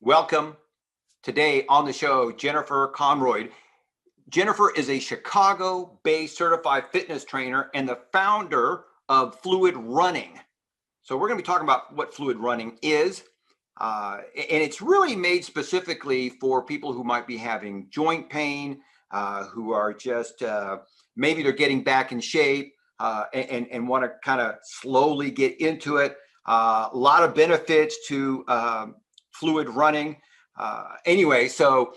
Welcome today on the show, Jennifer Conroyd. Jennifer is a Chicago-based certified fitness trainer and the founder of Fluid Running. So we're going to be talking about what fluid running is. And it's really made specifically for people who might be having joint pain, who are just, maybe they're getting back in shape and want to kind of slowly get into it. A lot of benefits to fluid running. So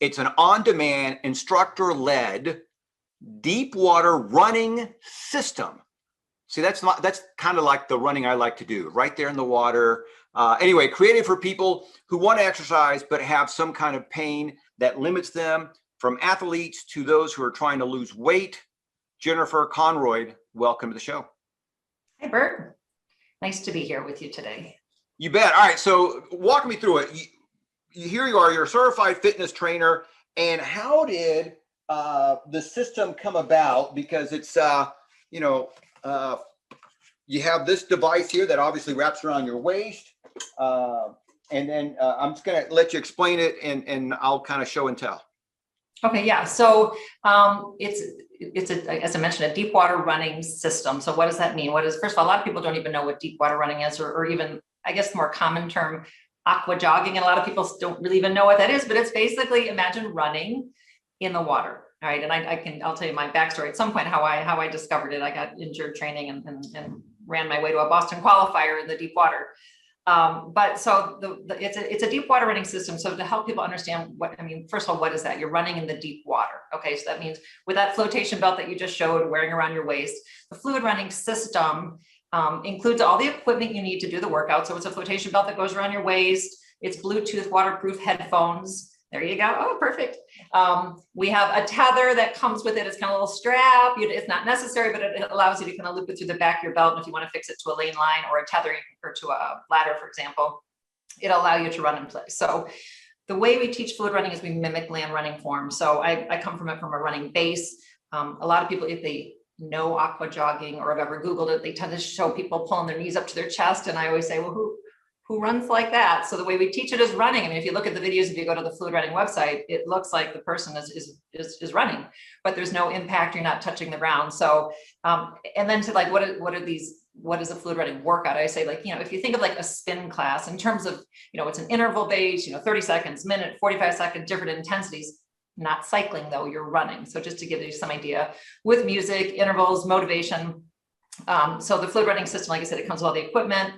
it's an on-demand, instructor-led, deep water running system. See, that's kind of like the running I like to do, right there in the water. Created for people who want to exercise but have some kind of pain that limits them, from athletes to those who are trying to lose weight. Jennifer Conroyd, welcome to the show. Hi, Bert. Nice to be here with you today. You bet. All right, so walk me through it. Here you are, you're a certified fitness trainer, and how did the system come about? Because it's, you have this device here that obviously wraps around your waist, and then I'm just going to let you explain it, and I'll kind of show and tell. Okay, yeah. So it's as I mentioned, a deep water running system. So what does that mean? First of all, a lot of people don't even know what deep water running is, or even, I guess, the more common term, aqua jogging. And a lot of people don't really even know what that is, but it's basically, imagine running in the water. All right. And I'll tell you my backstory at some point, how I discovered it. I got injured training and ran my way to a Boston qualifier in the deep water. It's a deep water running system. So to help people understand first of all, what is that? You're running in the deep water. Okay. So that means with that flotation belt that you just showed wearing around your waist, the fluid running system includes all the equipment you need to do the workout. So it's a flotation belt that goes around your waist. It's Bluetooth waterproof headphones. There you go. Oh, perfect. We have a tether that comes with it. It's kind of a little strap. It's not necessary, but it allows you to kind of loop it through the back of your belt. And if you want to fix it to a lane line or a tether or to a ladder, for example, it'll allow you to run in place. So the way we teach fluid running is we mimic land running form. So I come from a running base. A lot of people, if they know aqua jogging or have ever Googled it, they tend to show people pulling their knees up to their chest. And I always say, well, who runs like that? So the way we teach it is running. I mean, if you look at the videos, if you go to the fluid running website, it looks like the person is running, but there's no impact. You're not touching the ground. So, and then to like, what is a fluid running workout? I say, like, if you think of like a spin class in terms of, it's an interval base, 30 seconds, minute, 45 seconds, different intensities, not cycling though, you're running. So just to give you some idea with music, intervals, motivation. So the fluid running system, like I said, it comes with all the equipment,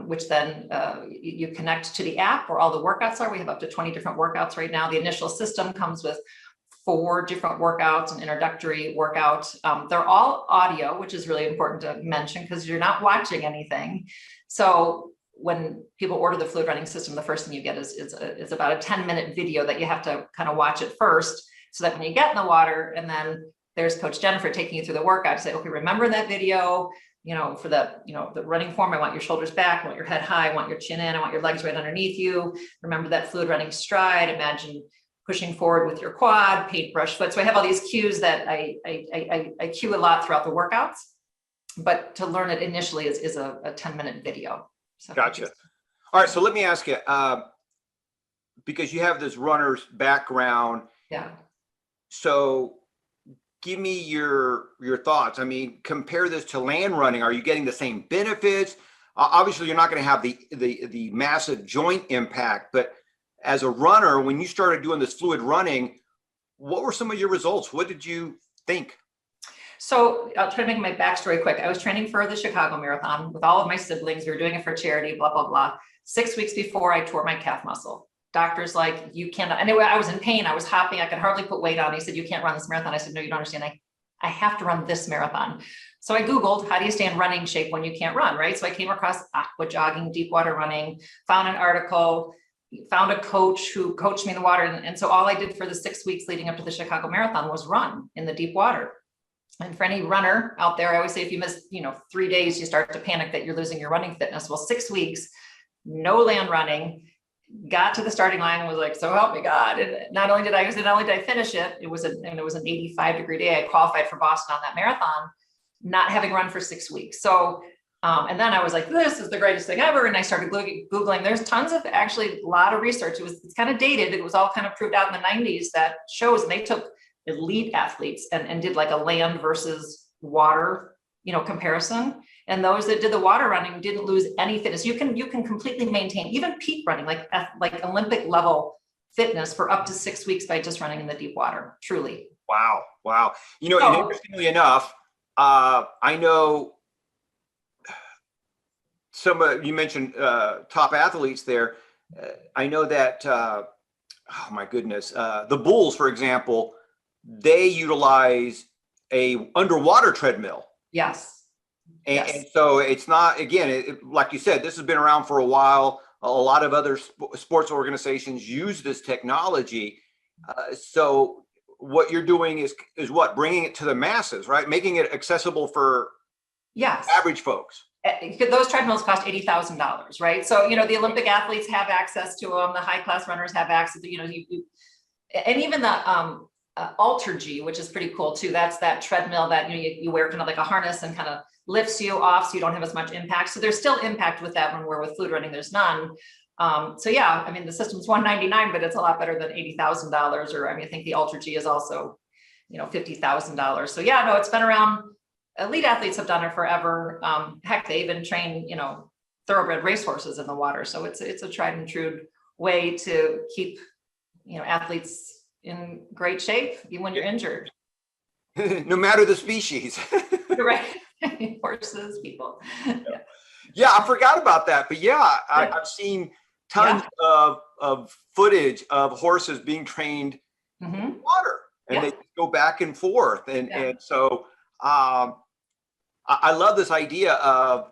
which then you connect to the app where all the workouts are. We have up to 20 different workouts right now. The initial system comes with 4 different workouts, an introductory workout. They're all audio, which is really important to mention because you're not watching anything. So when people order the fluid running system, the first thing you get is about a 10-minute video that you have to kind of watch it first, so that when you get in the water, and then there's Coach Jennifer taking you through the workout, say, okay, remember that video, for the running form, I want your shoulders back, I want your head high, I want your chin in, I want your legs right underneath you. Remember that fluid running stride. Imagine pushing forward with your quad, paintbrush foot. So I have all these cues that I cue a lot throughout the workouts, but to learn it initially is a 10-minute video. So gotcha. All right. So let me ask you, because you have this runner's background. Yeah. So give me your thoughts. I mean, compare this to land running. Are you getting the same benefits? Obviously, you're not going to have the massive joint impact, but as a runner, when you started doing this fluid running, what were some of your results? What did you think? So I'll try to make my backstory quick. I was training for the Chicago Marathon with all of my siblings. We were doing it for charity, blah, blah, blah. 6 weeks before, I tore my calf muscle. Doctor's like, you cannot. Anyway, I was in pain. I was hopping. I could hardly put weight on. He said, you can't run this marathon. I said, no, you don't understand. I have to run this marathon. So I Googled, how do you stay in running shape when you can't run, right? So I came across aqua jogging, deep water running, found an article, found a coach who coached me in the water. And so all I did for the 6 weeks leading up to the Chicago Marathon was run in the deep water. And for any runner out there, I always say, if you miss, 3 days, you start to panic that you're losing your running fitness. Well, 6 weeks, no land running, got to the starting line and was like, so help me God. And not only did I finish it, it was an 85-degree day. I qualified for Boston on that marathon, not having run for 6 weeks. So And then I was like, this is the greatest thing ever. And I started Googling. There's tons of actually a lot of research. It's kind of dated. It was all kind of proved out in the 90s that shows, and they took elite athletes and did like a land versus water, comparison. And those that did the water running didn't lose any fitness. You can completely maintain even peak running, like Olympic level fitness for up to 6 weeks by just running in the deep water, truly. Wow. Wow. And interestingly enough, I know you mentioned top athletes there. I know that, oh my goodness, the Bulls, for example, they utilize a underwater treadmill. Yes. And so it's not, again, like you said, this has been around for a while. A lot of other sports organizations use this technology. So what you're doing is what? Bringing it to the masses, right? Making it accessible for average folks. Those treadmills cost $80,000, right? So, the Olympic athletes have access to them. The high class runners have access to, and even the Altergy, which is pretty cool too. That's that treadmill that you wear kind of like a harness and kind of lifts you off so you don't have as much impact. So there's still impact with that one, where with fluid running, there's none. So yeah, I mean, the system's $199, but it's a lot better than $80,000. Or I think the Altergy is also, $50,000. So yeah, no, it's been around. Elite athletes have done it forever. Heck, they even train, thoroughbred racehorses in the water. So it's a tried and true way to keep, athletes in great shape, even when you're injured. No matter the species. Right. Horses, people. Yeah, I forgot about that. But yeah, I've seen tons of footage of horses being trained in water, and they go back and forth. And so I love this idea of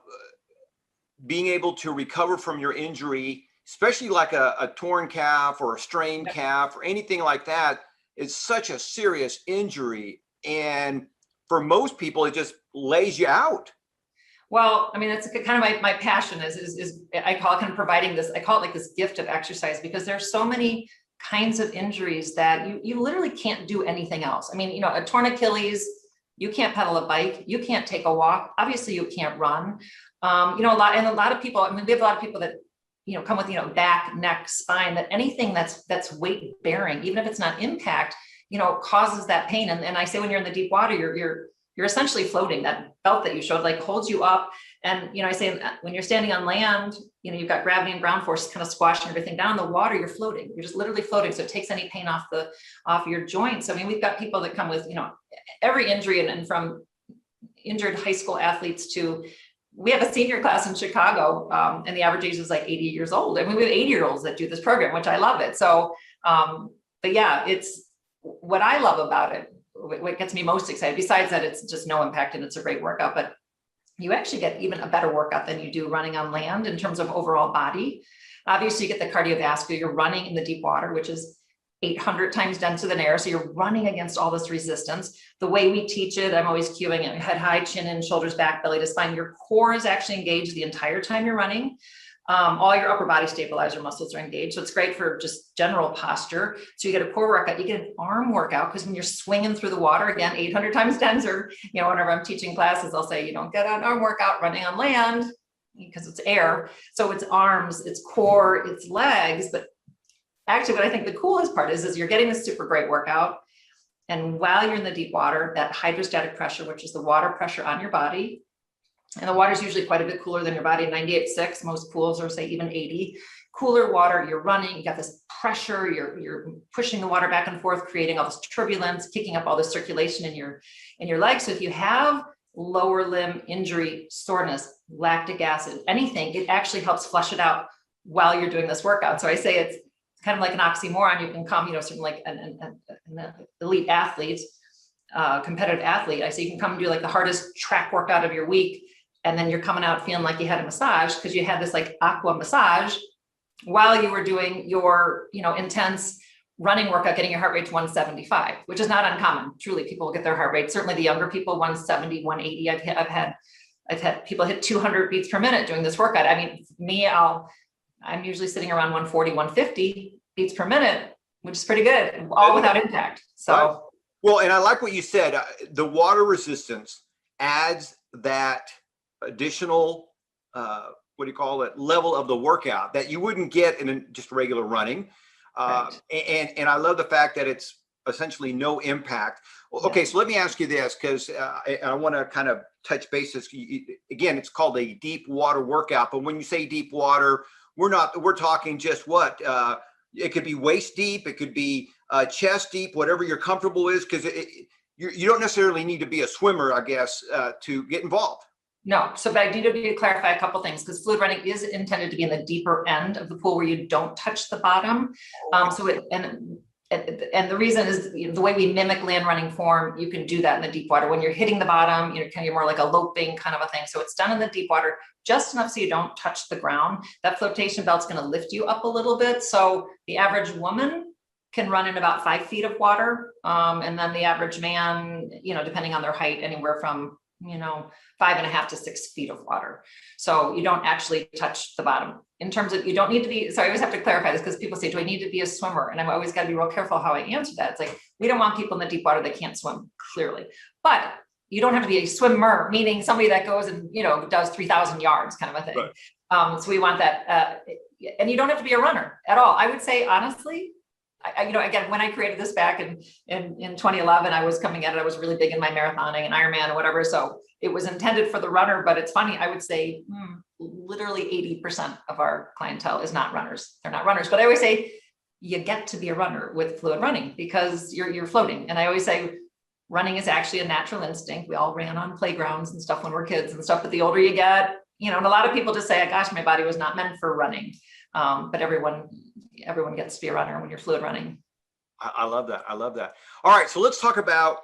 being able to recover from your injury, especially like a torn calf or a strained calf or anything like that. Is such a serious injury. And for most people, it just lays you out. Well, I mean, that's kind of my passion is I call it kind of providing this, I call it like this gift of exercise, because there's so many kinds of injuries that you literally can't do anything else. I mean, a torn Achilles, you can't pedal a bike, you can't take a walk. Obviously you can't run. A lot of people, I mean, we have a lot of people that, come with, back, neck, spine, that anything that's weight bearing, even if it's not impact, causes that pain. And I say, when you're in the deep water, you're essentially floating. That belt that you showed like holds you up. And, I say when you're standing on land, you've got gravity and ground force kind of squashing everything down. In the water, you're floating. You're just literally floating. So it takes any pain off your joints. I mean, we've got people that come with, every injury, and from injured high school athletes to, we have a senior class in Chicago, and the average age is like 80 years old. I mean, we have 80-year-olds that do this program, which I love it. So, but yeah, it's what I love about it. What gets me most excited, besides that it's just no impact and it's a great workout, but you actually get even a better workout than you do running on land in terms of overall body. Obviously, you get the cardiovascular. You're running in the deep water, which is 800 times denser than air. So you're running against all this resistance. The way we teach it, I'm always cueing it: head high, chin in, shoulders back, belly to spine. Your core is actually engaged the entire time you're running. All your upper body stabilizer muscles are engaged. So it's great for just general posture. So you get a core workout, you get an arm workout, because when you're swinging through the water, again, 800 times denser, whenever I'm teaching classes, I'll say, you don't get an arm workout running on land because it's air. So it's arms, it's core, it's legs. But actually what I think the coolest part is you're getting this super great workout. And while you're in the deep water, that hydrostatic pressure, which is the water pressure on your body, and the water is usually quite a bit cooler than your body, 98.6. Most pools are say even 80. Cooler water, you're running, you got this pressure, you're pushing the water back and forth, creating all this turbulence, kicking up all the circulation in your legs. So if you have lower limb injury, soreness, lactic acid, anything, it actually helps flush it out while you're doing this workout. So I say it's kind of like an oxymoron. You can come, certainly like an elite athlete, competitive athlete. I say you can come and do like the hardest track workout of your week, and then you're coming out feeling like you had a massage because you had this like aqua massage while you were doing your, intense running workout, getting your heart rate to 175, which is not uncommon. Truly, people get their heart rate. Certainly the younger people, 170, 180. I've had people hit 200 beats per minute doing this workout. I mean, me, I'm usually sitting around 140, 150 beats per minute, which is pretty good, all without impact. So, well, and I like what you said. The water resistance adds that additional, what do you call it, level of the workout that you wouldn't get in just regular running. Right. And I love the fact that it's essentially no impact. Okay, so let me ask you this, because I want to kind of touch bases. Again, it's called a deep water workout, but when you say deep water, we're talking just what? It could be waist deep, it could be chest deep, whatever you're comfortable with, because you don't necessarily need to be a swimmer, I guess, to get involved. No, so but I do need to clarify a couple things, because fluid running is intended to be in the deeper end of the pool where you don't touch the bottom. And the reason is, the way we mimic land running form, you can do that in the deep water. When you're hitting the bottom, you're more like a loping kind of a thing. So it's done in the deep water, just enough so you don't touch the ground. That flotation belt's going to lift you up a little bit. So the average woman can run in about 5 feet of water. And then the average man, depending on their height, anywhere from 5.5 to 6 feet of water. So you don't actually touch the bottom. In terms of, you don't need to be, so I always have to clarify this, because people say, do I need to be a swimmer? And I've always got to be real careful how I answer that. It's like, we don't want people in the deep water that can't swim, clearly. But you don't have to be a swimmer, meaning somebody that goes and, does 3,000 yards kind of a thing. Right. So we want that. And you don't have to be a runner at all. I would say, honestly, again, when I created this back in 2011, I was coming at it, I was really big in my marathoning and Ironman and whatever. So it was intended for the runner, but it's funny. I would say literally 80% of our clientele is not runners. They're not runners, but I always say you get to be a runner with fluid running because you're floating. And I always say running is actually a natural instinct. We all ran on playgrounds and stuff when we're kids and stuff, but the older you get, and a lot of people just say, gosh, my body was not meant for running. But everyone gets to be a runner when you're fluid running. I love that. I love that. All right. So let's talk about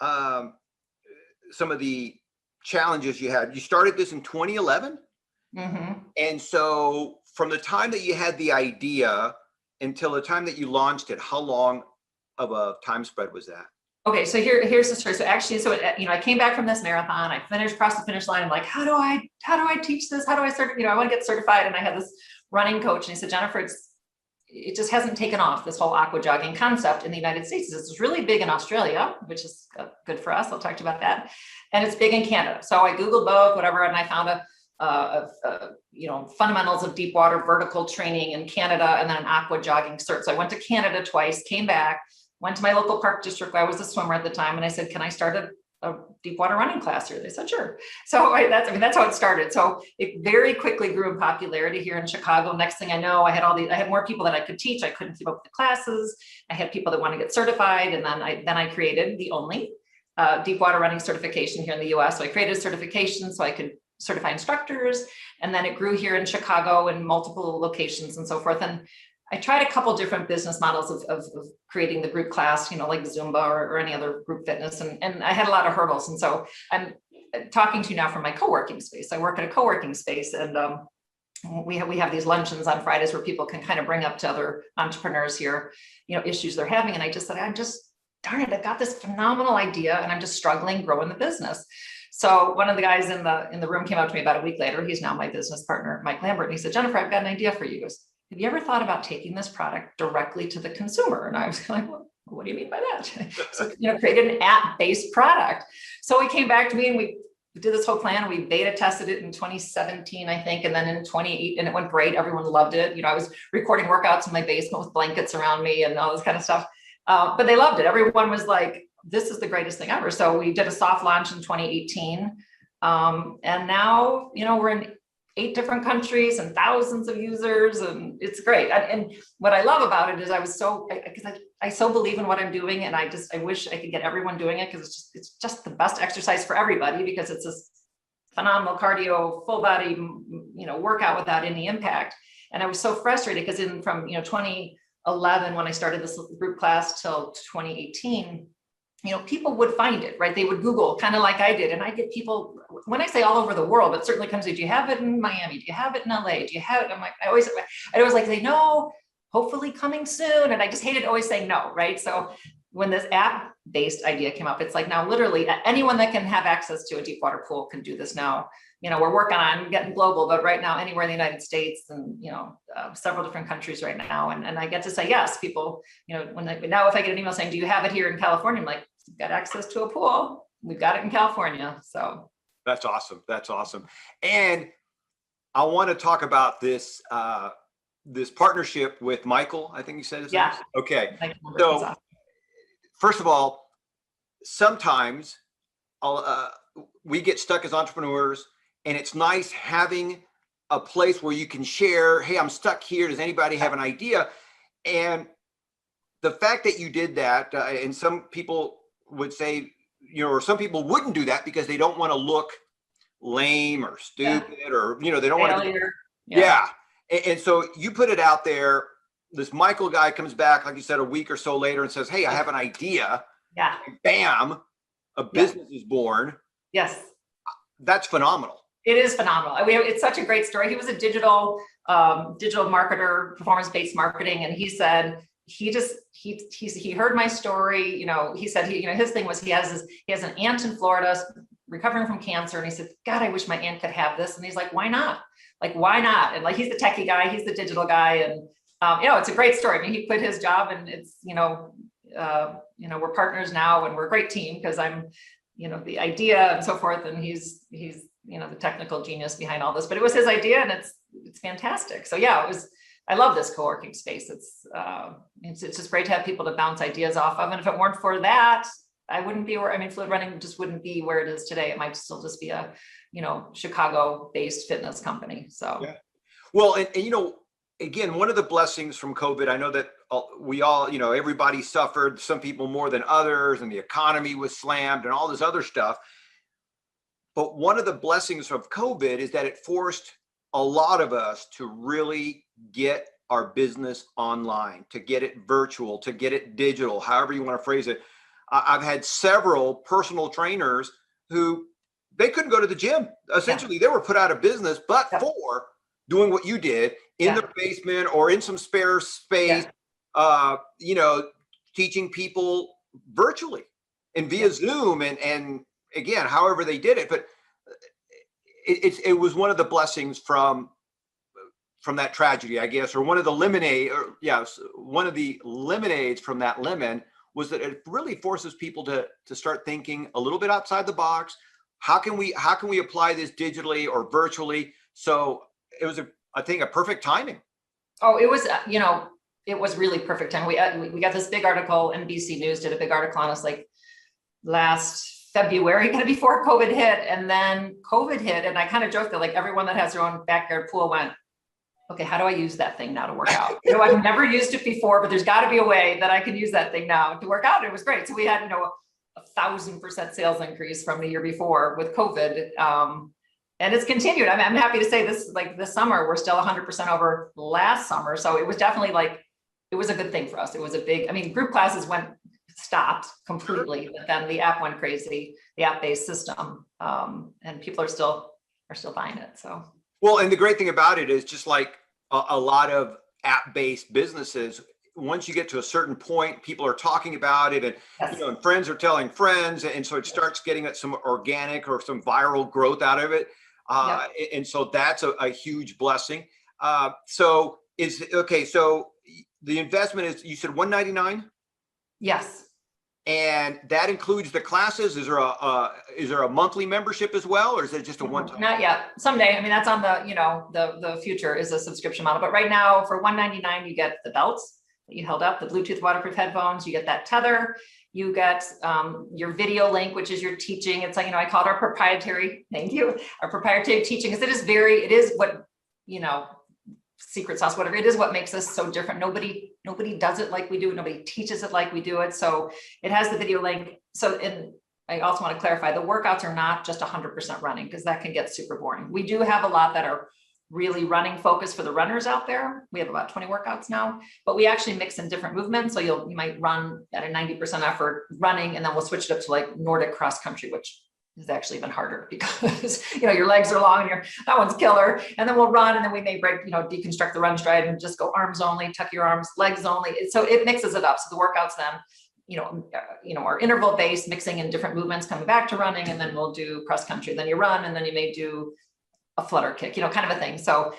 some of the challenges you had. You started this in 2011. Mm-hmm. And so from the time that you had the idea until the time that you launched it, how long of a time spread was that? Okay, so here's the story. So actually, I came back from this marathon. I finished across the finish line. I'm like, how do I teach this? How do I start? I want to get certified. And I had this running coach, and he said, Jennifer, it just hasn't taken off, this whole aqua jogging concept in the United States. It's really big in Australia, which is good for us. I'll talk to you about that. And it's big in Canada. So I Googled both, whatever, and I found fundamentals of deep water vertical training in Canada, and then an aqua jogging cert. So I went to Canada twice, came back, went to my local park district. I was a swimmer at the time. And I said, can I start a deep water running class here? They said, sure. So that's how it started. So it very quickly grew in popularity here in Chicago. Next thing I know, I had more people that I could teach. I couldn't keep up with the classes. I had people that want to get certified. And then I created the only deep water running certification here in the US. So I created a certification so I could certify instructors. And then it grew here in Chicago in multiple locations and so forth. And I tried a couple different business models of creating the group class, like Zumba or any other group fitness. And I had a lot of hurdles. And so I'm talking to you now from my co-working space. I work at a co-working space, and we have these luncheons on Fridays where people can kind of bring up to other entrepreneurs here, issues they're having. And I just said, darn it, I've got this phenomenal idea and I'm just struggling growing the business. So one of the guys in the room came up to me about a week later. He's now my business partner, Mike Lambert. And he said, Jennifer, I've got an idea for you. He goes, have you ever thought about taking this product directly to the consumer? And I was like, well, what do you mean by that? So, created an app-based product. So he came back to me and we did this whole plan. We beta tested it in 2017, I think. And then in 2018, and it went great. Everyone loved it. I was recording workouts in my basement with blankets around me and all this kind of stuff. But they loved it. Everyone was like, this is the greatest thing ever. So we did a soft launch in 2018. And now, we're in 8 different countries and thousands of users, and it's great. And what I love about it is I so believe in what I'm doing, and I wish I could get everyone doing it, because it's just the best exercise for everybody, because it's this phenomenal cardio, full body, workout without any impact. And I was so frustrated because from 2011 when I started this group class till 2018. People would find it, right? They would Google, kind of like I did. And I get people, when I say all over the world, but certainly comes to, do you have it in Miami? Do you have it in LA? Do you have it? I'm like, I always like say, no, hopefully coming soon. And I just hated always saying no, right? So when this app-based idea came up, it's like, now literally anyone that can have access to a deep water pool can do this now. We're working on getting global, but right now anywhere in the United States and, several different countries right now. And I get to say, yes, people, now if I get an email saying, do you have it here in California? I'm like, you've got access to a pool. We've got it in California. So. That's awesome. That's awesome. And I want to talk about this this partnership with Michael. I think you said his name. Yeah. Okay. Like, he's So awesome. first of all, sometimes we get stuck as entrepreneurs, and it's nice having a place where you can share, hey, I'm stuck here. Does anybody have an idea? And the fact that you did that, and some people would say, or some people wouldn't do that because they don't want to look lame or stupid, or, they don't want to be, Failure. yeah. And so you put it out there. This Michael guy comes back, like you said, a week or so later and says, hey, I have an idea. Yeah. And bam, a business is born. Yes. That's phenomenal. It is phenomenal. It's such a great story. He was a digital marketer, performance-based marketing. And he said, he heard my story. He said, his thing was, he has an aunt in Florida recovering from cancer. And he said, God, I wish my aunt could have this. And he's like, why not? Like, why not? And like, he's the techie guy, he's the digital guy. And, it's a great story. I mean, he quit his job, and it's, we're partners now, and we're a great team because I'm, the idea and so forth. And he's, the technical genius behind all this, but it was his idea, and it's fantastic. So yeah, I love this co-working space. It's just great to have people to bounce ideas off of. And if it weren't for that, I wouldn't be Fluid Running just wouldn't be where it is today. It might still just be a, Chicago-based fitness company. So, yeah. Well, and again, one of the blessings from COVID, I know that we all, everybody suffered, some people more than others, and the economy was slammed and all this other stuff. But one of the blessings of COVID is that it forced a lot of us to really get our business online, to get it virtual, to get it digital, however you want to phrase it. I've had several personal trainers who they couldn't go to the gym. Essentially, they were put out of business, but for doing what you did in their basement or in some spare space, teaching people virtually and via Zoom and again, however they did it. But it was one of the blessings from that tragedy, I guess, or one of the one of the lemonades from that lemon was that it really forces people to start thinking a little bit outside the box. How can we apply this digitally or virtually? So it was I think a perfect timing. Oh, it was, it was really perfect time. We got this big article. NBC News did a big article on us like last February, kind of before COVID hit, and then COVID hit. And I kind of joked that like everyone that has their own backyard pool went, okay, how do I use that thing now to work out? I've never used it before, but there's got to be a way that I can use that thing now to work out. It was great. So we had, 1,000% sales increase from the year before with COVID. And it's continued. I'm happy to say this summer, we're still 100% over last summer. So it was definitely it was a good thing for us. It was group classes stopped completely, but then the app went crazy, the app-based system. And people are still buying it. So. Well, and the great thing about it is just like a lot of app-based businesses, once you get to a certain point, people are talking about it, and and friends are telling friends, and so it starts getting some organic or some viral growth out of it. And so that's a huge blessing. So the investment is, you said $199? Yes. And that includes the classes. Is there a monthly membership as well, or is it just a one-time? Not yet. Someday. That's on the future is a subscription model. But right now for $199, you get the belts that you held up, the Bluetooth waterproof headphones, you get that tether, you get your video link, which is your teaching. It's I call it our proprietary, thank you, our proprietary teaching, because it is what, secret sauce, whatever it is, what makes us so different. Nobody does it like we do it. Nobody teaches it like we do it. So it has the video link. So, and I also want to clarify, the workouts are not just 100% running, because that can get super boring. We do have a lot that are really running focused for the runners out there. We have about 20 workouts now, but we actually mix in different movements. So you might run at a 90% effort running, and then we'll switch it up to Nordic cross country, which is actually even harder because your legs are long and that one's killer. And then we'll run, and then we may break, deconstruct the run stride and just go arms only, tuck your arms, legs only. So it mixes it up. So the workouts then, are interval based, mixing in different movements, coming back to running, and then we'll do cross country. Then you run, and then you may do a flutter kick, kind of a thing. So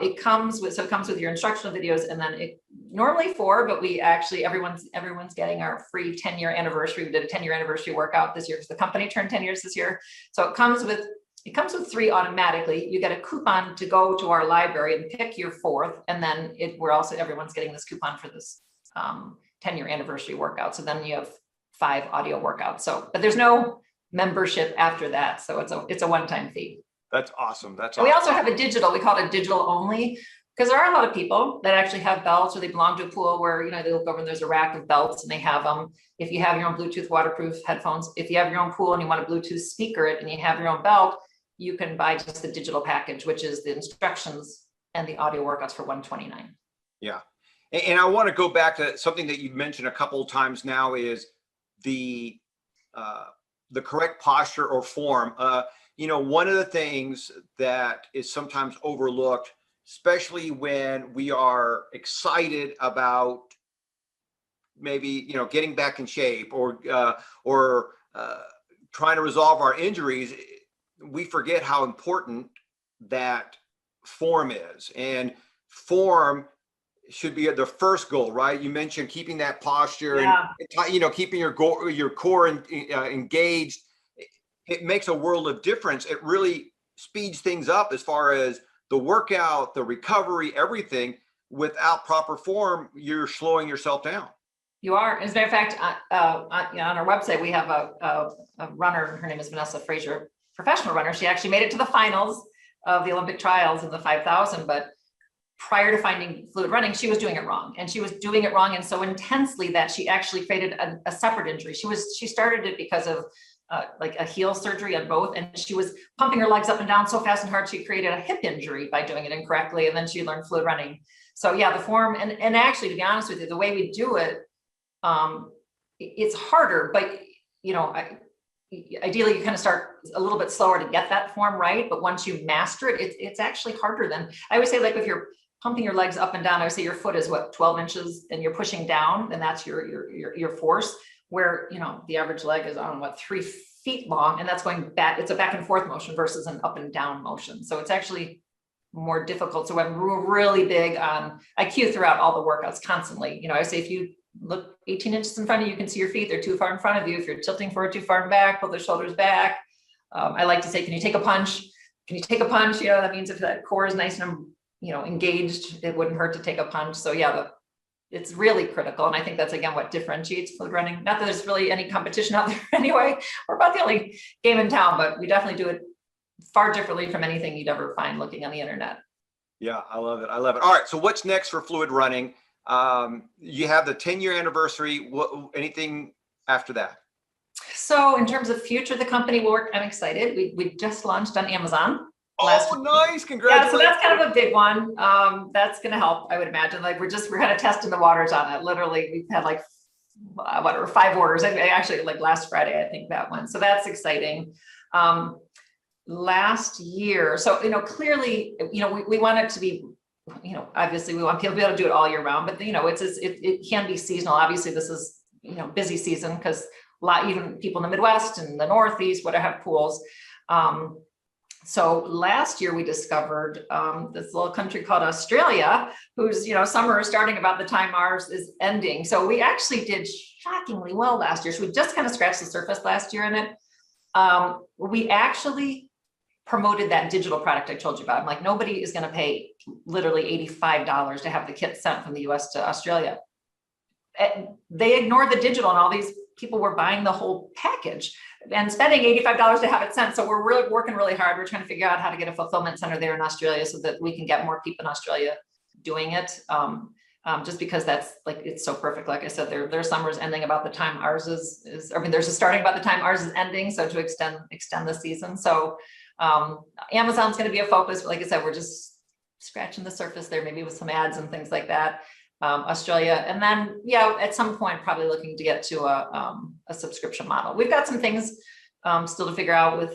it comes with your instructional videos, and then it normally but we actually, everyone's getting our free 10-year anniversary. We did a 10-year anniversary workout this year because the company turned 10 years this year. So it comes with It comes with 3 automatically. You get a coupon to go to our library and pick your 4th. And then everyone's getting this coupon for this 10-year anniversary workout. So then you have 5 audio workouts. So, but there's no membership after that. So it's a one-time fee. That's awesome. We also have a digital, we call it digital only, because there are a lot of people that actually have belts, or they belong to a pool where, they look over and there's a rack of belts and they have them. If you have your own Bluetooth waterproof headphones, if you have your own pool and you want to Bluetooth speaker it and you have your own belt, you can buy just the digital package, which is the instructions and the audio workouts for $129. Yeah. And I want to go back to something that you've mentioned a couple of times now, is the correct posture or form. One of the things that is sometimes overlooked, especially when we are excited about maybe, getting back in shape or trying to resolve our injuries, we forget how important that form is. And form should be the first goal, right? You mentioned keeping that posture and keeping your core engaged. It makes a world of difference. It really speeds things up as far as the workout, the recovery, everything. Without proper form, you're slowing yourself down. You are. As a matter of fact, on our website, we have a runner. Her name is Vanessa Frazier, professional runner. She actually made it to the finals of the Olympic trials in the 5,000. But prior to finding fluid running, she was doing it wrong. And she was doing it wrong and so intensely that she actually created a separate injury. She started it because of like a heel surgery on both. And she was pumping her legs up and down so fast and hard, she created a hip injury by doing it incorrectly. And then she learned fluid running. So yeah, the form, and actually, to be honest with you, the way we do it, it's harder, but ideally you kind of start a little bit slower to get that form right. But once you master it, it's actually harder than, I always say, like if you're pumping your legs up and down, I would say your foot is 12 inches and you're pushing down, and that's your force. Where, the average leg is 3 feet long, and that's going back. It's a back and forth motion versus an up and down motion. So it's actually more difficult. So I'm really big on, I cue throughout all the workouts constantly. I say, if you look 18 inches in front of you, you can see your feet. They're too far in front of you. If you're tilting forward too far back, pull the shoulders back. I like to say, can you take a punch? Can you take a punch? That means if that core is nice and, engaged, it wouldn't hurt to take a punch. So yeah, it's really critical. And I think that's, again, what differentiates fluid running. Not that there's really any competition out there anyway. We're about the only game in town, but we definitely do it far differently from anything you'd ever find looking on the internet. Yeah, I love it. All right. So what's next for fluid running? You have the 10-year anniversary. Anything after that? So in terms of future of the company, I'm excited. We just launched on Amazon. Nice. Congratulations. Yeah, so that's kind of a big one. That's going to help, I would imagine. Like we're kind of testing the waters on it. Literally, we've had 5 orders. Actually, like last Friday, I think that one. So that's exciting. Last year, so clearly, we want it to be, obviously we want people to be able to do it all year round. But it can be seasonal. Obviously, this is busy season because even people in the Midwest and the Northeast would have pools. So last year we discovered this little country called Australia, whose summer is starting about the time ours is ending. So we actually did shockingly well last year. So we just kind of scratched the surface last year in it. We actually promoted that digital product I told you about. I'm like, nobody is going to pay literally $85 to have the kit sent from the US to Australia. And they ignored the digital, and all these people were buying the whole package and spending $85 to have it sent. So we're really working really hard. We're trying to figure out how to get a fulfillment center there in Australia so that we can get more people in Australia doing it. Just because that's it's so perfect. Like I said, their summer is ending about the time ours is, there's a starting about the time ours is ending. So to extend the season. So Amazon's going to be a focus. Like I said, we're just scratching the surface there, maybe with some ads and things like that. Australia. And then, at some point, probably looking to get to a subscription model. We've got some things still to figure out with,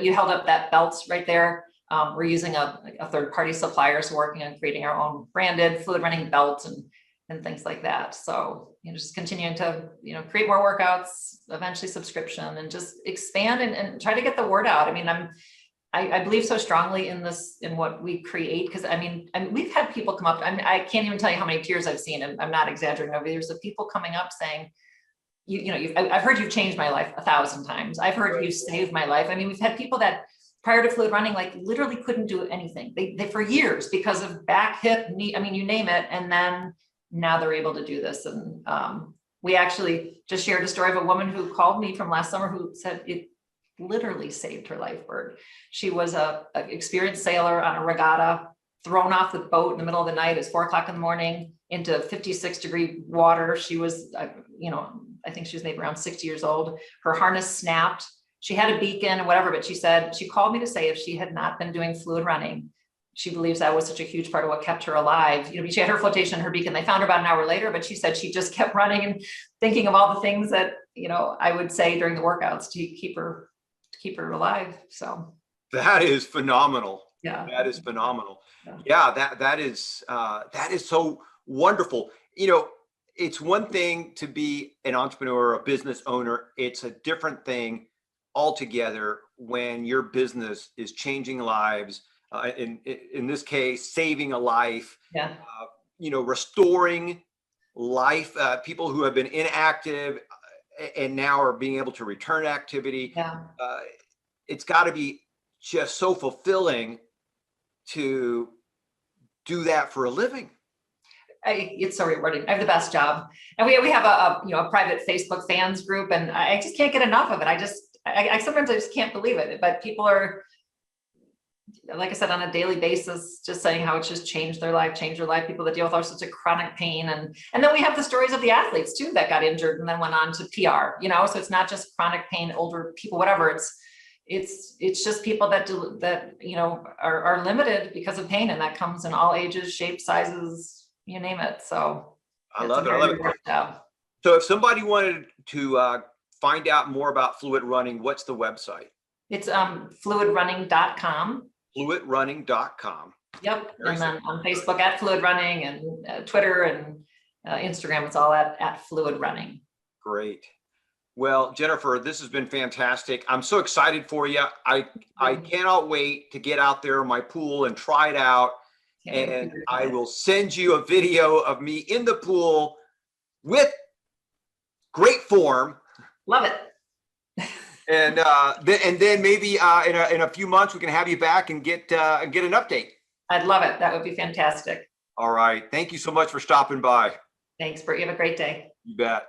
you held up that belt right there. We're using a third-party supplier, so working on creating our own branded fluid running belts and things like that. So, just continuing to, create more workouts, eventually subscription, and just expand and try to get the word out. I believe so strongly in what we create, because we've had people come up. I can't even tell you how many tears I've seen, and I'm not exaggerating over the years of people coming up saying, I've heard you've changed my life 1,000 times. I've heard you've saved my life. We've had people that prior to fluid running, like literally couldn't do anything. They for years because of back, hip, knee, I mean, you name it. And then now they're able to do this. And we actually just shared a story of a woman who called me from last summer who said it literally saved her life, Bert. She was a experienced sailor on a regatta, thrown off the boat in the middle of the night. It's 4 o'clock in the morning into 56-degree water. She was, I think she was maybe around 60 years old. Her harness snapped. She had a beacon and whatever, but she said, she called me to say if she had not been doing fluid running, she believes that was such a huge part of what kept her alive. She had her flotation and her beacon. They found her about an hour later, but she said she just kept running and thinking of all the things that, I would say during the workouts to keep her alive. So that is phenomenal. Yeah. That is phenomenal. Yeah, that is so wonderful. It's one thing to be an entrepreneur, a business owner. It's a different thing altogether when your business is changing lives. In this case, saving a life. Yeah. Restoring life. People who have been inactive and now are being able to return to activity. Yeah. It's got to be just so fulfilling to do that for a living. It's so rewarding. I have the best job, and we have a private Facebook fans group, and I just can't get enough of it. I sometimes I just can't believe it, but people are, like I said, on a daily basis, just saying how it's just changed their life. People that deal with all sorts of chronic pain, and then we have the stories of the athletes too that got injured and then went on to PR. So it's not just chronic pain, older people, whatever. It's just people that are limited because of pain, and that comes in all ages, shapes, sizes, you name it. So I love it. So if somebody wanted to find out more about fluid running, what's the website? It's fluidrunning.com. Fluidrunning.com. Yep. And then on Facebook at Fluid Running, and Twitter and Instagram, it's all at Fluid Running. Great. Well, Jennifer, this has been fantastic. I'm so excited for you. I cannot wait to get out there in my pool and try it out. And I will send you a video of me in the pool with great form. Love it. And then maybe in a few months we can have you back and get an update. I'd love it. That would be fantastic. All right. Thank you so much for stopping by. Thanks, Bert. You have a great day. You bet.